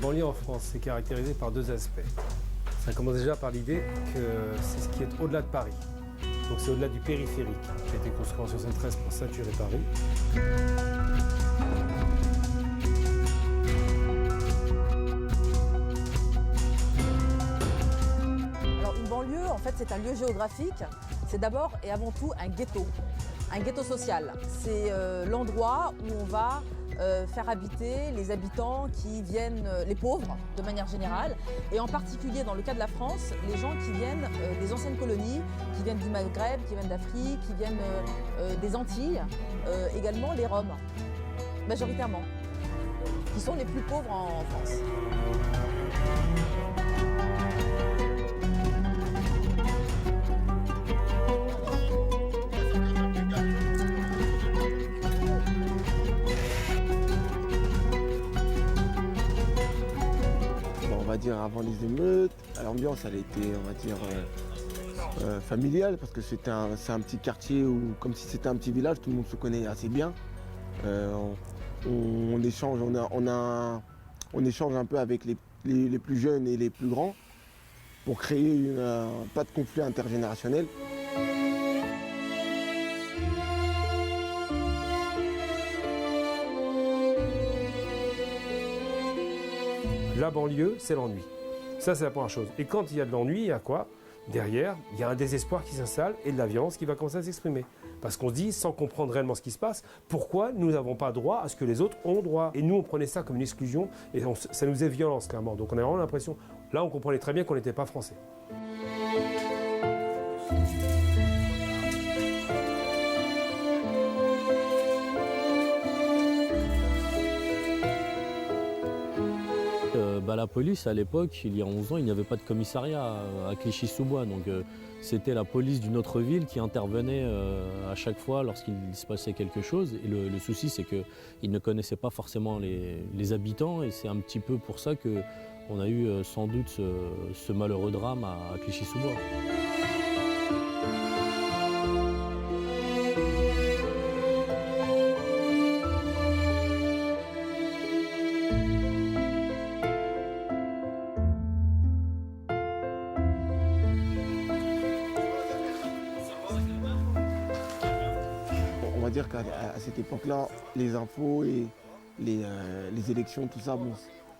banlieue en France, c'est caractérisé par deux aspects. Ça commence déjà par l'idée que c'est ce qui est au-delà de Paris. Donc c'est au-delà du périphérique qui a été construit en 1973 pour saturer Paris. Alors une banlieue, en fait, c'est un lieu géographique. C'est d'abord et avant tout un ghetto social. C'est l'endroit où on va faire habiter les habitants qui viennent, les pauvres de manière générale, et en particulier dans le cas de la France, les gens qui viennent des anciennes colonies, qui viennent du Maghreb, qui viennent d'Afrique, qui viennent des Antilles, également les Roms, majoritairement, qui sont les plus pauvres en France. On va dire avant les émeutes, l'ambiance elle était, on va dire, familiale, parce que c'est un petit quartier où, comme si c'était un petit village, tout le monde se connaît assez bien. On échange, on échange un peu avec les plus jeunes et les plus grands pour créer pas de conflit intergénérationnel. La banlieue, c'est l'ennui. Ça, c'est la première chose. Et quand il y a de l'ennui, il y a quoi? Derrière, il y a un désespoir qui s'installe et de la violence qui va commencer à s'exprimer. Parce qu'on se dit, sans comprendre réellement ce qui se passe, pourquoi nous n'avons pas droit à ce que les autres ont droit? Et nous, on prenait ça comme une exclusion et ça nous faisait violence, clairement. Donc on a vraiment l'impression, là, on comprenait très bien qu'on n'était pas français. La police, à l'époque, il y a 11 ans, il n'y avait pas de commissariat à Clichy-sous-Bois. Donc c'était la police d'une autre ville qui intervenait à chaque fois lorsqu'il se passait quelque chose. Et le souci, c'est qu'ils ne connaissaient pas forcément les habitants. Et c'est un petit peu pour ça qu'on a eu sans doute ce malheureux drame à Clichy-sous-Bois. On va dire qu'à cette époque-là, les infos et les élections, tout ça, bon,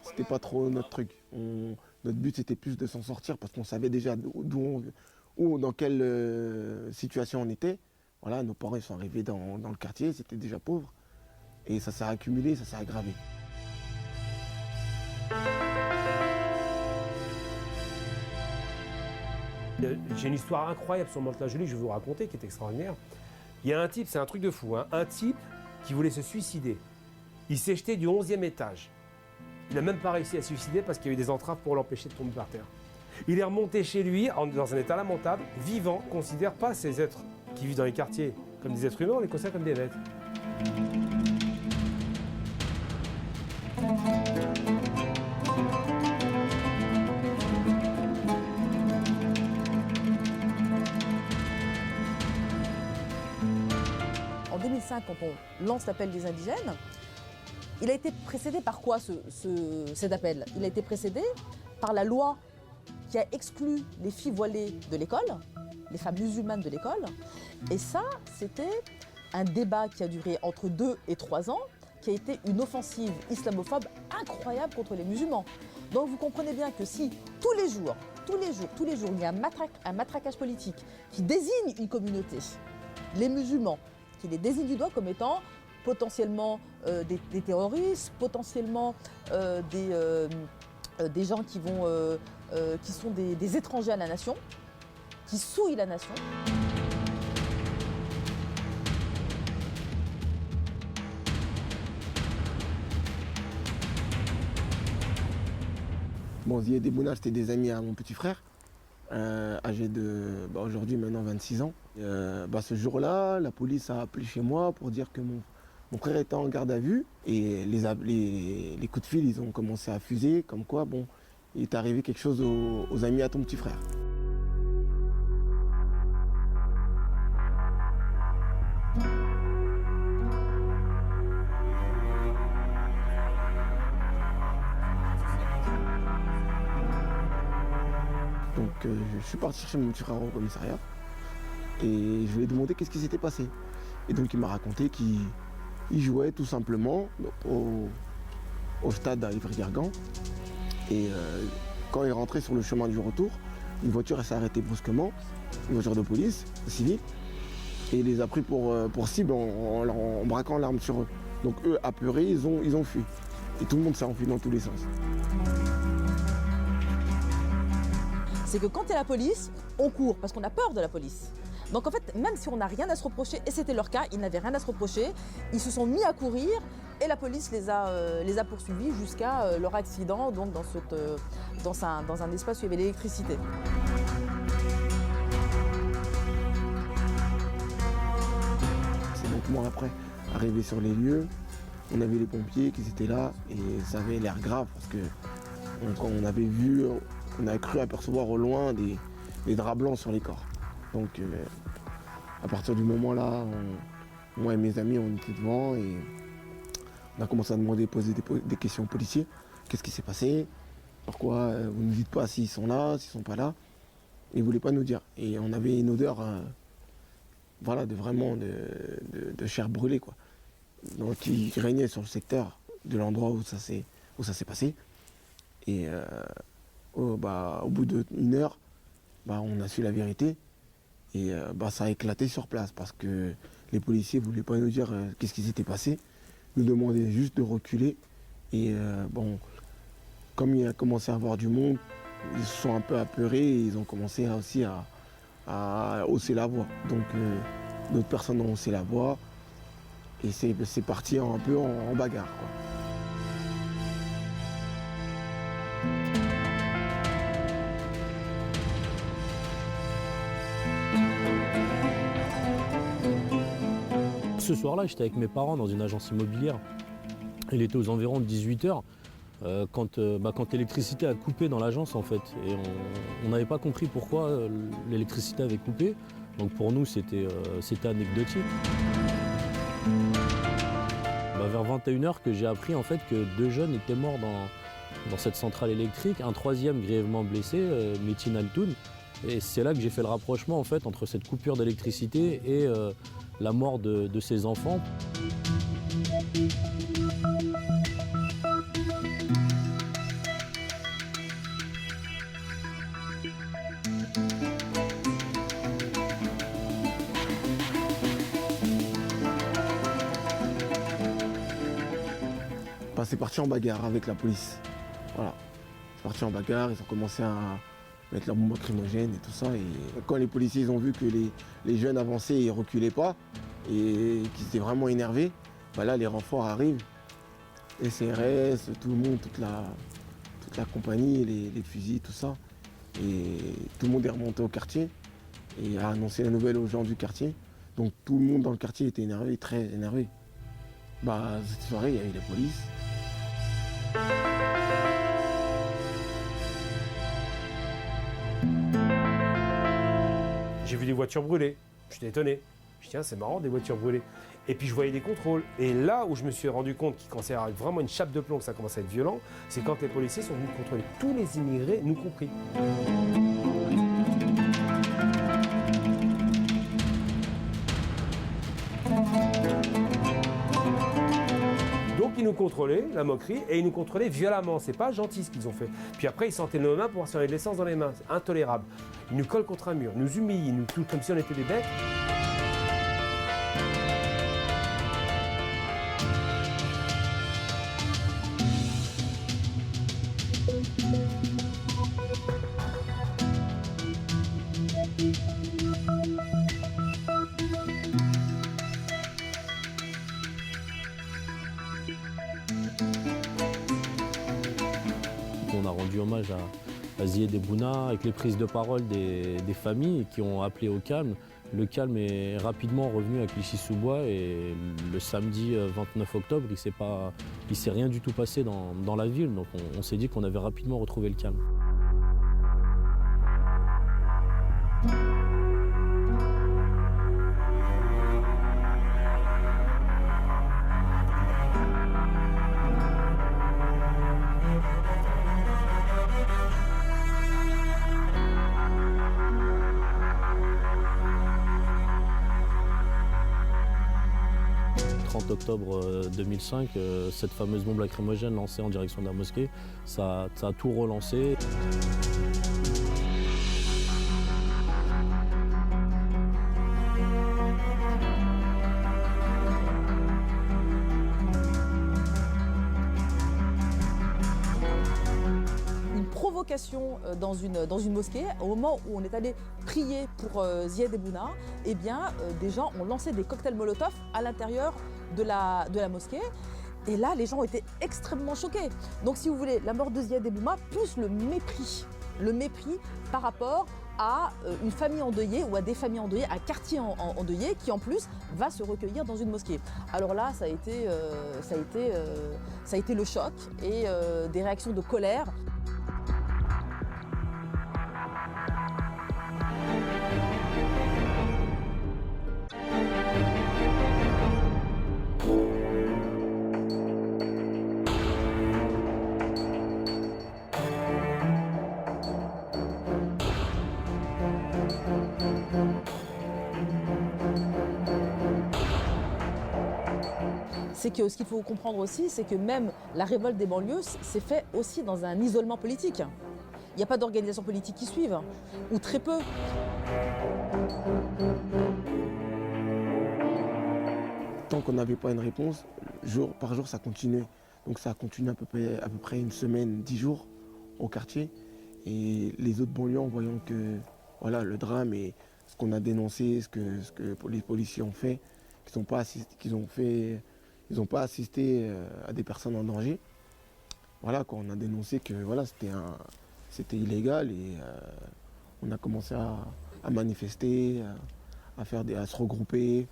c'était pas trop notre truc. Notre but, c'était plus de s'en sortir parce qu'on savait déjà dans quelle situation on était. Voilà, nos parents ils sont arrivés dans le quartier, c'était déjà pauvre. Et ça s'est accumulé, ça s'est aggravé. J'ai une histoire incroyable sur Mantes-la-Jolie, je vais vous raconter, qui est extraordinaire. Il y a un type, c'est un truc de fou, hein, un type qui voulait se suicider. Il s'est jeté du 11e étage. Il n'a même pas réussi à se suicider parce qu'il y a eu des entraves pour l'empêcher de tomber par terre. Il est remonté chez lui dans un état lamentable, vivant. On ne considère pas ces êtres qui vivent dans les quartiers comme des êtres humains, on les considère comme des bêtes. En 2005, quand on lance l'appel des indigènes, il a été précédé par quoi cet appel? Il a été précédé par la loi qui a exclu les filles voilées de l'école, les femmes musulmanes de l'école. Et ça, c'était un débat qui a duré entre 2 et 3 ans, qui a été une offensive islamophobe incroyable contre les musulmans. Donc vous comprenez bien que si tous les jours, il y a un matraquage politique qui désigne une communauté, les musulmans, qui les désigne du doigt comme étant potentiellement des terroristes, potentiellement des gens qui sont des étrangers à la nation, qui souillent la nation. Bon, Zied et Bouna, c'était des amis à mon petit frère, âgé de, aujourd'hui maintenant 26 ans. Ce jour-là, la police a appelé chez moi pour dire que mon frère était en garde à vue et les coups de fil, ils ont commencé à fuser, comme quoi, bon, il est arrivé quelque chose aux amis à ton petit frère. je suis parti chercher mon petit frère au commissariat et je lui ai demandé qu'est-ce qui s'était passé. Et donc il m'a raconté qu'il jouait tout simplement au stade à Ivry-Gargan. Et quand il est rentré sur le chemin du retour, une voiture s'est arrêtée brusquement, une voiture de police, civile, et il les a pris pour cible en braquant l'arme sur eux. Donc eux, apeurés, ils ont fui. Et tout le monde s'est enfui dans tous les sens. C'est que quand il y a la police, on court parce qu'on a peur de la police. Donc en fait, même si on n'a rien à se reprocher, et c'était leur cas, ils n'avaient rien à se reprocher, ils se sont mis à courir et la police les a poursuivis jusqu'à leur accident, donc dans un espace où il y avait l'électricité. C'est donc moi après, arrivé sur les lieux, on avait les pompiers qui étaient là et ça avait l'air grave parce que on avait cru apercevoir au loin des draps blancs sur les corps. Donc à partir du moment là, moi et mes amis, on était devant et on a commencé à poser des questions aux policiers. Qu'est-ce qui s'est passé? Pourquoi vous ne nous dites pas s'ils sont là, s'ils ne sont pas là? Et ils ne voulaient pas nous dire. Et on avait une odeur de chair brûlée, quoi. Donc qui régnait sur le secteur de l'endroit où ça s'est passé. Et au bout d'une heure, on a su la vérité. Et ça a éclaté sur place parce que les policiers ne voulaient pas nous dire qu'est-ce qui s'était passé. Ils nous demandaient juste de reculer. Et comme il a commencé à avoir du monde, ils se sont un peu apeurés et ils ont commencé aussi à hausser la voix. Donc d'autres personnes ont haussé la voix et c'est parti un peu en bagarre, quoi. Ce soir-là, j'étais avec mes parents dans une agence immobilière. Il était aux environs de 18h quand l'électricité a coupé dans l'agence en fait. Et on n'avait pas compris pourquoi l'électricité avait coupé. Donc pour nous, c'était anecdotique. Vers 21h que j'ai appris en fait que 2 jeunes étaient morts dans cette centrale électrique, un 3e grièvement blessé, Metin Altoun. Et c'est là que j'ai fait le rapprochement en fait entre cette coupure d'électricité et la mort de ses enfants. C'est parti en bagarre avec la police. Voilà. C'est parti en bagarre, ils ont commencé à mettre leurs bombes lacrymogènes et tout ça. Et quand les policiers ils ont vu que les jeunes avançaient et reculaient pas, et qu'ils étaient vraiment énervés, là les renforts arrivent. Les CRS, tout le monde, toute la compagnie, les fusils, tout ça. Et tout le monde est remonté au quartier et a annoncé la nouvelle aux gens du quartier. Donc tout le monde dans le quartier était énervé, très énervé. Cette soirée, il y avait la police. J'ai vu des voitures brûlées, j'étais étonné. Je dis tiens, c'est marrant des voitures brûlées. Et puis je voyais des contrôles. Et là où je me suis rendu compte qu'il commençait à avoir vraiment une chape de plomb, que ça commençait à être violent, c'est quand les policiers sont venus contrôler tous les immigrés, nous compris. Donc ils nous contrôlaient, la moquerie, et ils nous contrôlaient violemment. C'est pas gentil ce qu'ils ont fait. Puis après ils sentaient nos mains pour voir si on avait de l'essence dans les mains. C'est intolérable. Ils nous collent contre un mur, nous humilient, nous tout comme si on était des bêtes. On a rendu hommage à Zied Bouna avec les prises de parole des familles qui ont appelé au calme. Le calme est rapidement revenu à Clichy-sous-Bois et le samedi 29 octobre, il s'est rien du tout passé dans la ville. Donc on s'est dit qu'on avait rapidement retrouvé le calme. 30 octobre 2005, cette fameuse bombe lacrymogène lancée en direction de la mosquée, ça a tout relancé. Dans une mosquée, au moment où on est allé prier pour Zied Ebouna, eh bien, des gens ont lancé des cocktails Molotov à l'intérieur de la mosquée. Et là, les gens ont été extrêmement choqués. Donc, si vous voulez, la mort de Zied Ebouna, plus le mépris par rapport à une famille endeuillée ou à des familles endeuillées, un quartier endeuillé qui en plus va se recueillir dans une mosquée. Alors là, ça a été le choc et des réactions de colère. C'est que ce qu'il faut comprendre aussi, c'est que même la révolte des banlieues s'est fait aussi dans un isolement politique. Il n'y a pas d'organisation politique qui suivent, ou très peu. Tant qu'on n'avait pas une réponse, jour par jour, ça continuait. Donc ça a continué à peu près une semaine, 10 jours au quartier. Et les autres banlieues, en voyant que voilà, le drame et ce qu'on a dénoncé, ce que les policiers ont fait, ils n'ont pas assisté à des personnes en danger. Voilà, quand on a dénoncé que voilà, c'était illégal et on a commencé à manifester, à se regrouper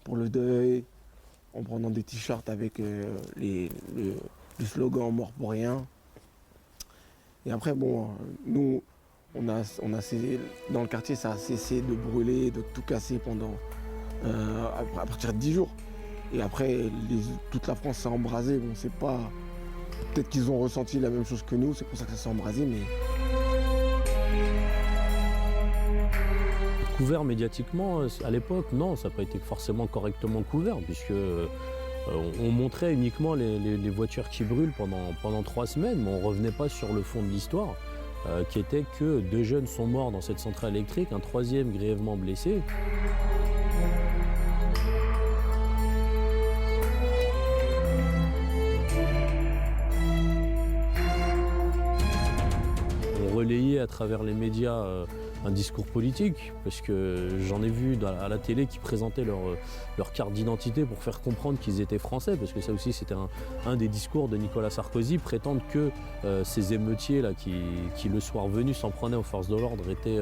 pour le deuil, en prenant des t-shirts avec le slogan « Mort pour rien ». Et après, bon, nous, dans le quartier, ça a cessé de brûler, de tout casser à partir de 10 jours. Et après, toute la France s'est embrasée. Bon, c'est pas... Peut-être qu'ils ont ressenti la même chose que nous, c'est pour ça que ça s'est embrasé, mais... Couvert médiatiquement, à l'époque, non, ça n'a pas été forcément correctement couvert, puisque on montrait uniquement les voitures qui brûlent pendant 3 semaines, mais on ne revenait pas sur le fond de l'histoire, qui était que 2 jeunes sont morts dans cette centrale électrique, un 3e grièvement blessé. Relayer à travers les médias un discours politique, parce que j'en ai vu à la télé qui présentaient leur carte d'identité pour faire comprendre qu'ils étaient français, parce que ça aussi c'était un des discours de Nicolas Sarkozy, prétendre que ces émeutiers là qui le soir venu s'en prenaient aux forces de l'ordre étaient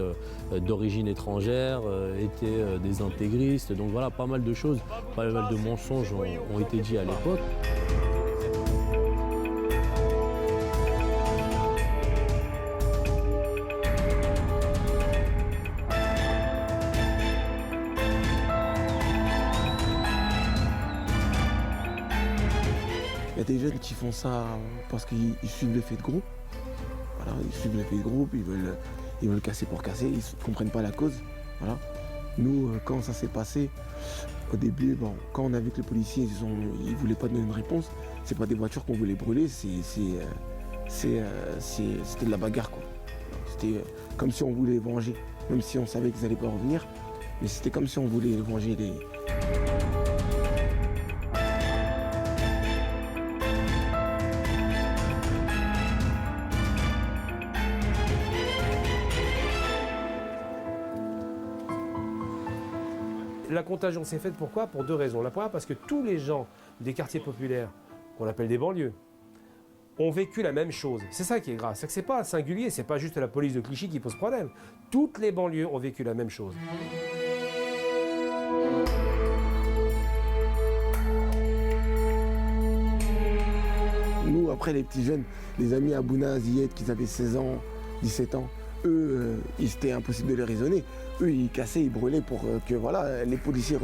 d'origine étrangère, étaient des intégristes, donc voilà, pas mal de choses, pas mal de mensonges ont été dits à l'époque. Il y a des jeunes qui font ça parce qu'ils suivent l'effet de groupe. Voilà, ils suivent l'effet de groupe, ils veulent casser pour casser, ils ne comprennent pas la cause. Voilà. Nous, quand ça s'est passé, au début, bon, quand on a vu que les policiers ils ne voulaient pas donner une réponse, c'est pas des voitures qu'on voulait brûler, c'était de la bagarre, quoi. C'était comme si on voulait venger, même si on savait qu'ils n'allaient pas revenir, mais c'était comme si on voulait venger les... La contagion s'est faite pourquoi? Pour 2 raisons. La première, parce que tous les gens des quartiers populaires, qu'on appelle des banlieues, ont vécu la même chose. C'est ça qui est grave. C'est que c'est pas singulier, c'est pas juste la police de Clichy qui pose problème. Toutes les banlieues ont vécu la même chose. Nous, après, les petits jeunes, les amis Abouna, Zied, qui avaient 16 ans, 17 ans, eux, c'était impossible de les raisonner. Eux, ils cassaient, ils brûlaient pour que voilà, les policiers...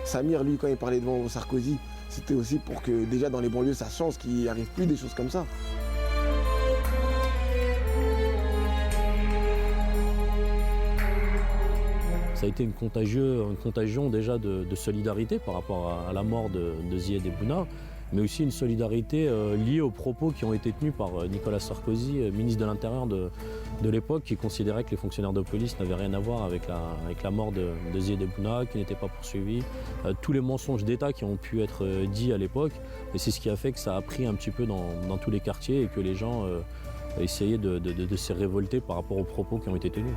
Samir, lui, quand il parlait devant Sarkozy, c'était aussi pour que déjà dans les banlieues, ça change, qu'il n'y arrive plus des choses comme ça. Ça a été une contagion déjà de solidarité par rapport à la mort de Zied Bouna, mais aussi une solidarité liée aux propos qui ont été tenus par Nicolas Sarkozy, ministre de l'Intérieur de l'époque, qui considérait que les fonctionnaires de police n'avaient rien à voir avec la mort de Zied Bouna, qui n'étaient pas poursuivis. Tous les mensonges d'État qui ont pu être dits à l'époque, et c'est ce qui a fait que ça a pris un petit peu dans tous les quartiers et que les gens essayaient de se révolter par rapport aux propos qui ont été tenus.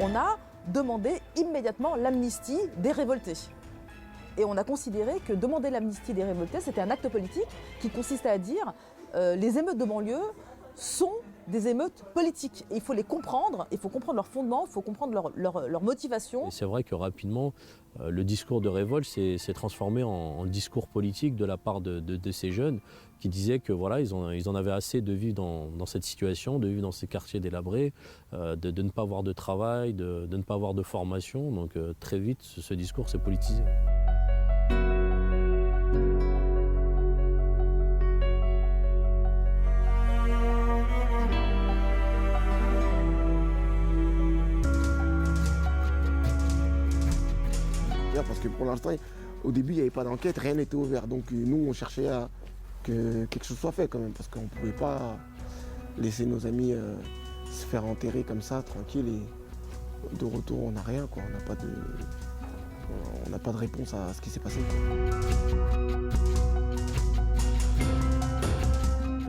On a demandé immédiatement l'amnistie des révoltés. Et on a considéré que demander l'amnistie des révoltés, c'était un acte politique qui consistait à dire les émeutes de banlieue sont des émeutes politiques. Et il faut les comprendre, il faut comprendre leurs fondements, il faut comprendre leur motivation. Et c'est vrai que rapidement, le discours de révolte s'est transformé en discours politique de la part de ces jeunes qui disaient que voilà, ils en avaient assez de vivre dans cette situation, de vivre dans ces quartiers délabrés, de ne pas avoir de travail, de ne pas avoir de formation. Donc très vite, ce discours s'est politisé. Parce que pour l'instant, au début, il n'y avait pas d'enquête, rien n'était ouvert. Donc nous, on cherchait à que quelque chose soit fait quand même, parce qu'on ne pouvait pas laisser nos amis se faire enterrer comme ça, tranquille, et de retour, on n'a rien, quoi. On n'a pas de réponse à ce qui s'est passé,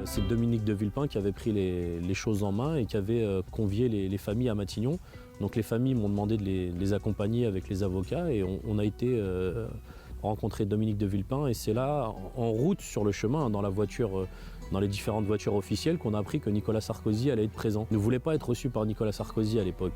C'est Dominique de Villepin qui avait pris les choses en main et qui avait convié les familles à Matignon. Donc les familles m'ont demandé de les accompagner avec les avocats et on a été rencontrer Dominique de Villepin. Et c'est là, en route sur le chemin, dans la voiture, dans les différentes voitures officielles, qu'on a appris que Nicolas Sarkozy allait être présent. Il ne voulait pas être reçu par Nicolas Sarkozy à l'époque.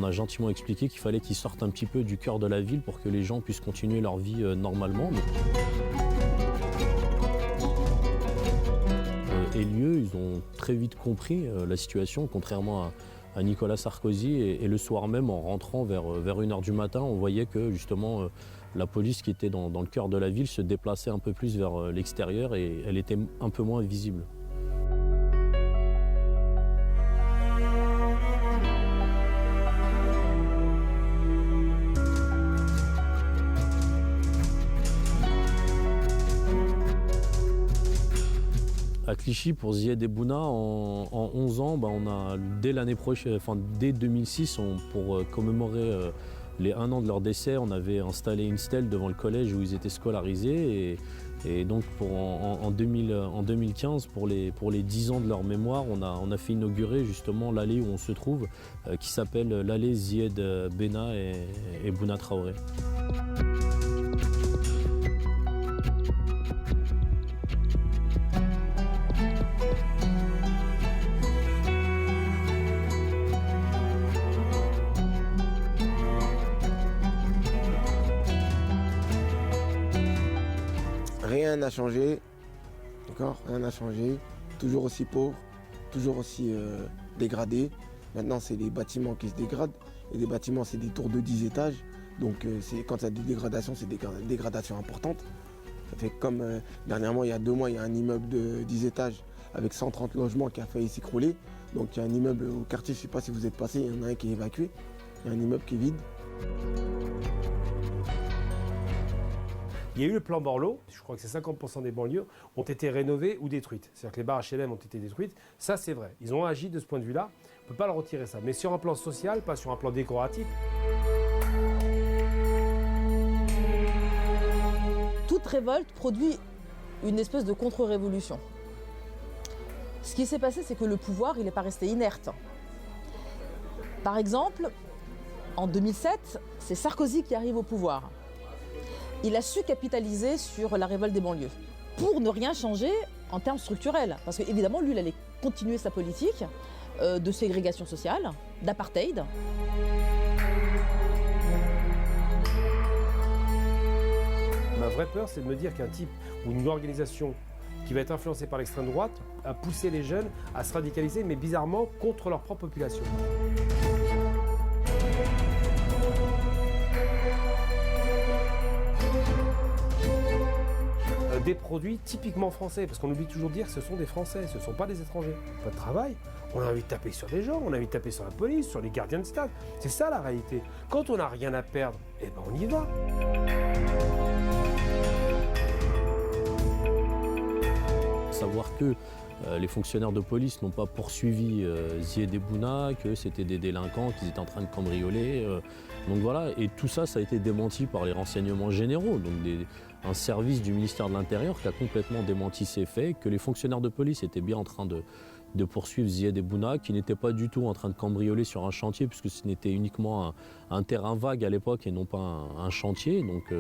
On a gentiment expliqué qu'il fallait qu'ils sortent un petit peu du cœur de la ville pour que les gens puissent continuer leur vie normalement. Et lieu, ils ont très vite compris la situation, contrairement à Nicolas Sarkozy. Et le soir même, en rentrant vers 1h du matin, on voyait que justement la police qui était dans le cœur de la ville se déplaçait un peu plus vers l'extérieur et elle était un peu moins visible. À Clichy, pour Zied Bouna, en 11 ans, on a, dès l'année prochaine, dès 2006, pour commémorer les 1 an de leur décès, on avait installé une stèle devant le collège où ils étaient scolarisés. Et donc en 2015, pour les 10 ans de leur mémoire, on a fait inaugurer justement l'allée où on se trouve, qui s'appelle l'allée Zied Bouna et Bouna Traoré. Rien n'a changé, d'accord? Rien n'a changé. Toujours aussi pauvre, toujours aussi dégradé. Maintenant, c'est les bâtiments qui se dégradent. Et les bâtiments, c'est des tours de 10 étages. Donc, quand il y a des dégradations, c'est des dégradations importantes. Ça fait comme dernièrement, il y a 2 mois, il y a un immeuble de 10 étages avec 130 logements qui a failli s'écrouler. Donc, il y a un immeuble au quartier, je ne sais pas si vous êtes passé, il y en a un qui est évacué. Il y a un immeuble qui est vide. Il y a eu le plan Borloo, je crois que c'est 50% des banlieues ont été rénovées ou détruites. C'est-à-dire que les bars HLM ont été détruites. Ça, c'est vrai. Ils ont agi de ce point de vue-là. On ne peut pas leur retirer ça. Mais sur un plan social, pas sur un plan décoratif. Toute révolte produit une espèce de contre-révolution. Ce qui s'est passé, c'est que le pouvoir, il n'est pas resté inerte. Par exemple, en 2007, c'est Sarkozy qui arrive au pouvoir. Il a su capitaliser sur la révolte des banlieues pour ne rien changer en termes structurels. Parce qu'évidemment, lui, il allait continuer sa politique de ségrégation sociale, d'apartheid. Ma vraie peur, c'est de me dire qu'un type ou une organisation qui va être influencé par l'extrême droite, à pousser les jeunes à se radicaliser, mais bizarrement contre leur propre population. Des produits typiquement français, parce qu'on oublie toujours de dire que ce sont des Français, ce ne sont pas des étrangers. Pas de travail, on a envie de taper sur des gens, on a envie de taper sur la police, sur les gardiens de stade. C'est ça la réalité. Quand on n'a rien à perdre, eh ben on y va. Savoir que les fonctionnaires de police n'ont pas poursuivi Zied Bouna, que c'était des délinquants, qu'ils étaient en train de cambrioler. Donc voilà, et tout ça, ça a été démenti par les renseignements généraux, donc un service du ministère de l'Intérieur qui a complètement démenti ces faits, que les fonctionnaires de police étaient bien en train de poursuivre Zied Bouna, qui n'était pas du tout en train de cambrioler sur un chantier, puisque ce n'était uniquement un terrain vague à l'époque et non pas un chantier. Donc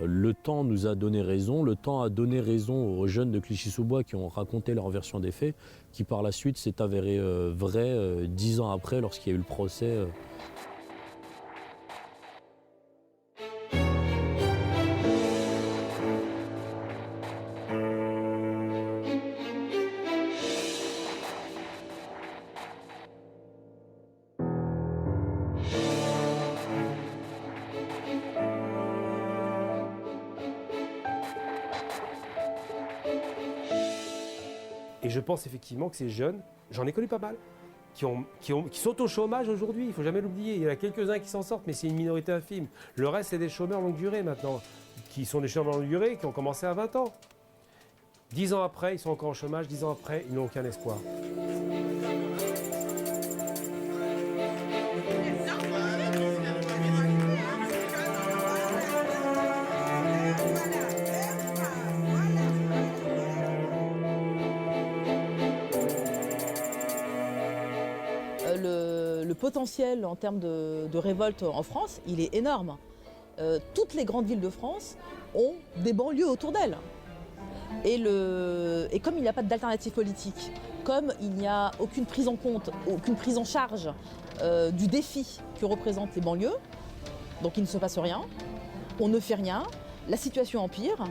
le temps nous a donné raison, le temps a donné raison aux jeunes de Clichy-sous-Bois qui ont raconté leur version des faits, qui par la suite s'est avéré vrai 10 ans après lorsqu'il y a eu le procès. Et je pense effectivement que ces jeunes, j'en ai connu pas mal, qui sont au chômage aujourd'hui, il ne faut jamais l'oublier. Il y en a quelques-uns qui s'en sortent, mais c'est une minorité infime. Le reste, c'est des chômeurs longue durée maintenant, qui sont des chômeurs longue durée, qui ont commencé à 20 ans. 10 ans après, ils sont encore au chômage, 10 ans après, ils n'ont aucun espoir. Le potentiel en termes de révolte en France, il est énorme. Toutes les grandes villes de France ont des banlieues autour d'elles. Et comme il n'y a pas d'alternative politique, comme il n'y a aucune prise en compte, aucune prise en charge du défi que représentent les banlieues, donc il ne se passe rien, on ne fait rien, la situation empire,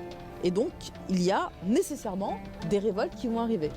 et donc il y a nécessairement des révoltes qui vont arriver.